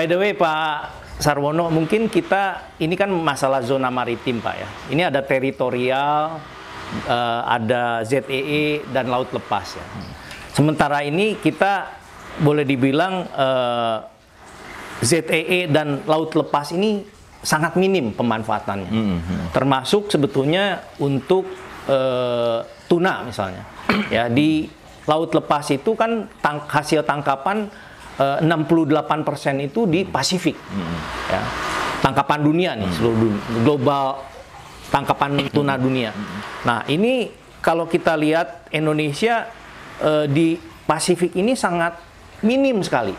by the way Pak Sarwono, mungkin kita ini kan masalah zona maritim Pak ya. Ini ada teritorial, ada ZEE dan laut lepas ya. Sementara ini kita boleh dibilang ZEE dan laut lepas ini sangat minim pemanfaatannya. Termasuk sebetulnya untuk tuna misalnya. Ya, di laut lepas itu kan hasil tangkapan 68% itu di Pasifik. Ya. Tangkapan dunia nih, seluruh dunia, global tangkapan tuna dunia. Nah, ini kalau kita lihat Indonesia di Pasifik ini sangat minim sekali.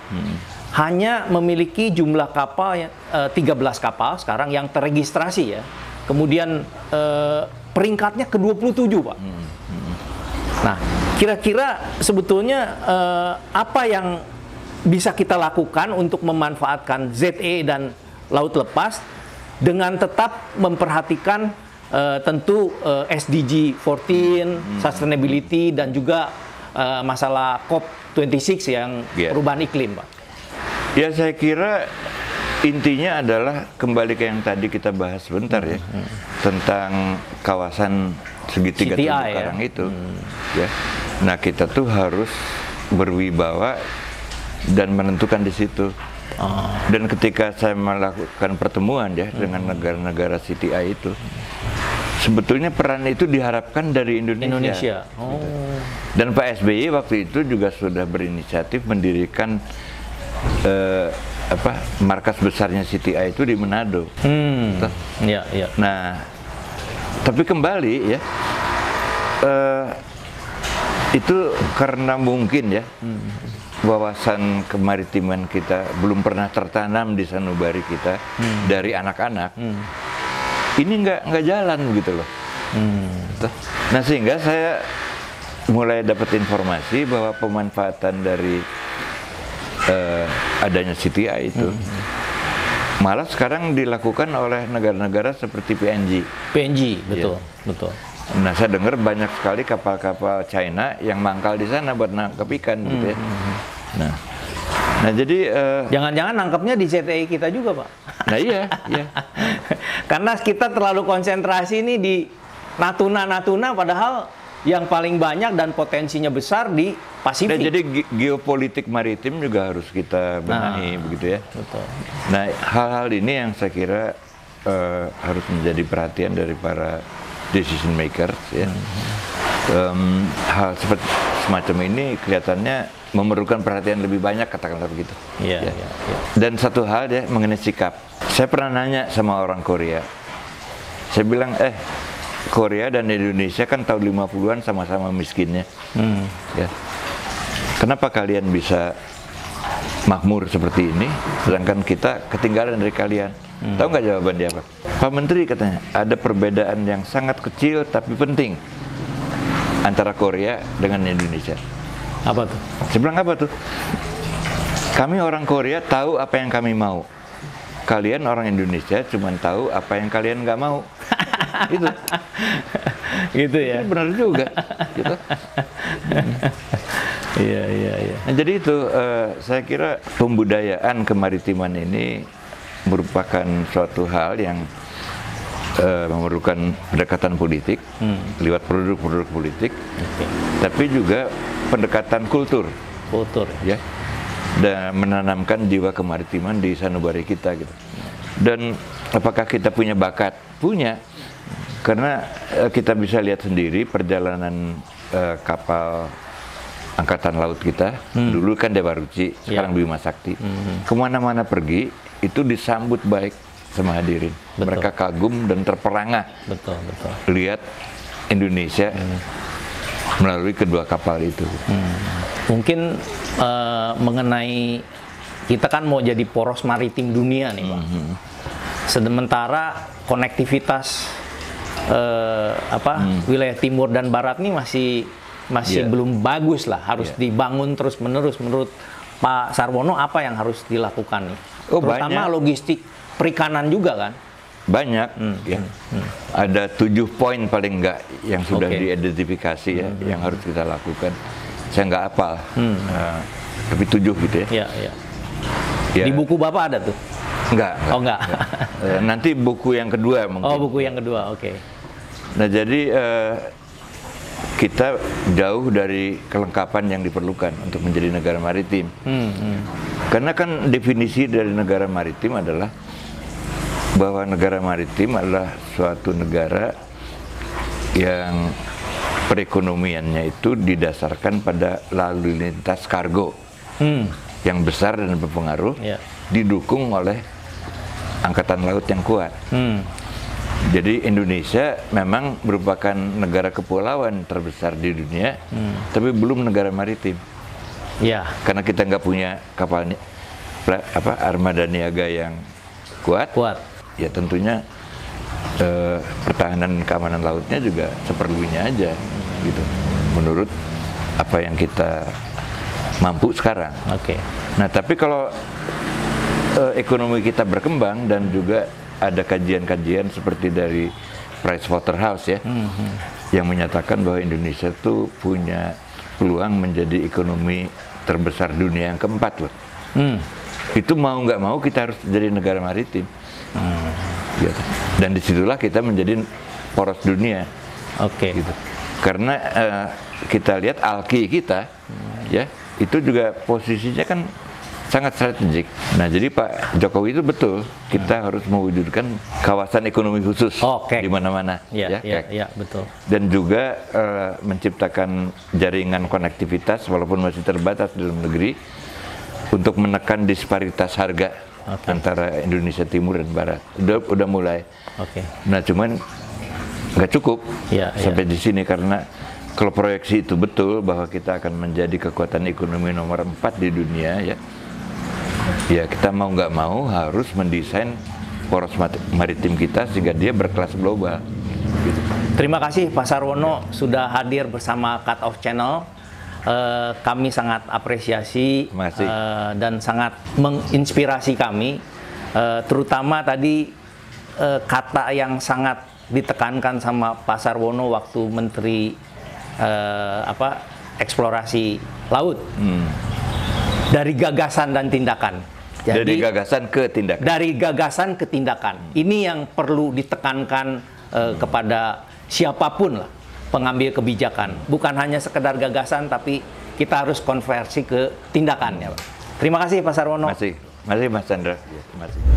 Hanya memiliki jumlah kapal 13 kapal sekarang yang terregistrasi ya. Kemudian peringkatnya ke-27, Pak. Nah, kira-kira sebetulnya apa yang bisa kita lakukan untuk memanfaatkan ZE dan laut lepas dengan tetap memperhatikan tentu SDG 14, sustainability dan juga masalah COP26 yang perubahan iklim, Pak. Ya, saya kira intinya adalah kembali ke yang tadi kita bahas sebentar ya, tentang kawasan segitiga terumbu karang itu. Ya. Nah, kita tuh harus berwibawa dan menentukan di situ. Dan ketika saya melakukan pertemuan ya dengan negara-negara CTI itu, sebetulnya peran itu diharapkan dari Indonesia. Gitu. Dan Pak SBY waktu itu juga sudah berinisiatif mendirikan markas besarnya CTI itu di Manado. Nah, tapi kembali ya, itu karena mungkin ya wawasan kemaritiman kita belum pernah tertanam di sanubari kita dari anak-anak. Ini nggak jalan gitu loh. Nah, sehingga saya mulai dapat informasi bahwa pemanfaatan dari adanya CTI itu malah sekarang dilakukan oleh negara-negara seperti PNG. Betul, betul. Nah, saya dengar banyak sekali kapal-kapal China yang mangkal di sana buat nangkep ikan gitu ya. Nah jadi jangan-jangan nangkepnya di ZEI kita juga, Pak. Nah iya. Karena kita terlalu konsentrasi ini di Natuna padahal yang paling banyak dan potensinya besar di Pasifik. Nah, jadi geopolitik maritim juga harus kita benahi begitu ya. Betul. Nah, hal-hal ini yang saya kira harus menjadi perhatian dari para decision makers ya. Hal seperti semacam ini kelihatannya memerlukan perhatian lebih banyak, katakanlah begitu. Iya. Dan satu hal ya mengenai sikap. Saya pernah nanya sama orang Korea. Saya bilang, Korea dan Indonesia kan tahun 50-an sama-sama miskinnya. Ya. Kenapa kalian bisa makmur seperti ini, sedangkan kita ketinggalan dari kalian? Tahu nggak jawaban dia apa? Pak Menteri katanya, ada perbedaan yang sangat kecil tapi penting antara Korea dengan Indonesia. Apa tuh? Saya bilang apa tuh? Kami orang Korea tahu apa yang kami mau. Kalian orang Indonesia cuma tahu apa yang kalian nggak mau. Gitu. Gitu ya. Itu benar juga. Gitu. Iya. Nah, jadi itu saya kira pembudayaan kemaritiman ini merupakan suatu hal yang memerlukan pendekatan politik lewat produk-produk politik, tapi juga pendekatan kultur ya, dan menanamkan jiwa kemaritiman di sanubari kita gitu. Dan apakah kita punya bakat? Punya, karena kita bisa lihat sendiri perjalanan kapal angkatan laut kita. Dulu kan Dewa Ruci, sekarang Bima Sakti. Kemana-mana pergi itu disambut baik sama hadirin. Mereka kagum dan terperangah. Betul. Lihat Indonesia melalui kedua kapal itu. Mungkin mengenai kita kan mau jadi poros maritim dunia nih, Pak. Sementara konektivitas wilayah timur dan barat ini masih belum bagus lah, harus dibangun terus-menerus. Menurut Pak Sarwono apa yang harus dilakukan nih? Terutama banyak. Logistik perikanan juga kan? Banyak, ya. Ada 7 poin paling enggak yang sudah diidentifikasi ya, yang harus kita lakukan. Saya nggak hafal, tapi 7 gitu ya. Ya. Di buku Bapak ada tuh? Enggak. Oh, enggak. Nanti buku yang kedua mungkin. Oh, buku yang kedua, oke. Nah, jadi kita jauh dari kelengkapan yang diperlukan untuk menjadi negara maritim. Karena kan definisi dari negara maritim adalah bahwa negara maritim adalah suatu negara yang perekonomiannya itu didasarkan pada lalu lintas kargo yang besar dan berpengaruh, didukung oleh angkatan laut yang kuat. Jadi Indonesia memang merupakan negara kepulauan terbesar di dunia, tapi belum negara maritim. Ya. Karena kita nggak punya kapal armada niaga yang kuat. Ya tentunya pertahanan keamanan lautnya juga seperlunya aja, gitu. Menurut apa yang kita mampu sekarang. Oke. Nah, tapi kalau ekonomi kita berkembang dan juga ada kajian-kajian seperti dari Pricewaterhouse ya, yang menyatakan bahwa Indonesia tuh punya peluang menjadi ekonomi terbesar dunia yang keempat loh. Itu mau nggak mau kita harus jadi negara maritim. Gitu. Dan disitulah kita menjadi poros dunia. Oke. Gitu. Karena kita lihat alki kita, ya itu juga posisinya kan sangat strategik. Nah, jadi Pak Jokowi itu betul kita harus mewujudkan kawasan ekonomi khusus di mana-mana. Ya, betul. Dan juga menciptakan jaringan konektivitas walaupun masih terbatas dalam negeri untuk menekan disparitas harga antara Indonesia Timur dan Barat. Udah mulai. Nah, cuman nggak cukup sampai di sini karena kalau proyeksi itu betul bahwa kita akan menjadi kekuatan ekonomi nomor 4 di dunia ya kita mau nggak mau harus mendesain poros maritim kita sehingga dia berkelas global. Gitu. Terima kasih Pak Sarwono sudah hadir bersama Cut Off Channel. Kami sangat apresiasi dan sangat menginspirasi kami, terutama tadi kata yang sangat ditekankan sama Pak Sarwono waktu Menteri Eksplorasi Laut, dari gagasan dan tindakan. Jadi, dari gagasan ke tindakan. Dari gagasan ke tindakan. Ini yang perlu ditekankan kepada siapapun lah pengambil kebijakan, bukan hanya sekedar gagasan, tapi kita harus konversi ke tindakan ya, Pak. Terima kasih Pak Sarwono. Masih Mas Chandra. Terima kasih.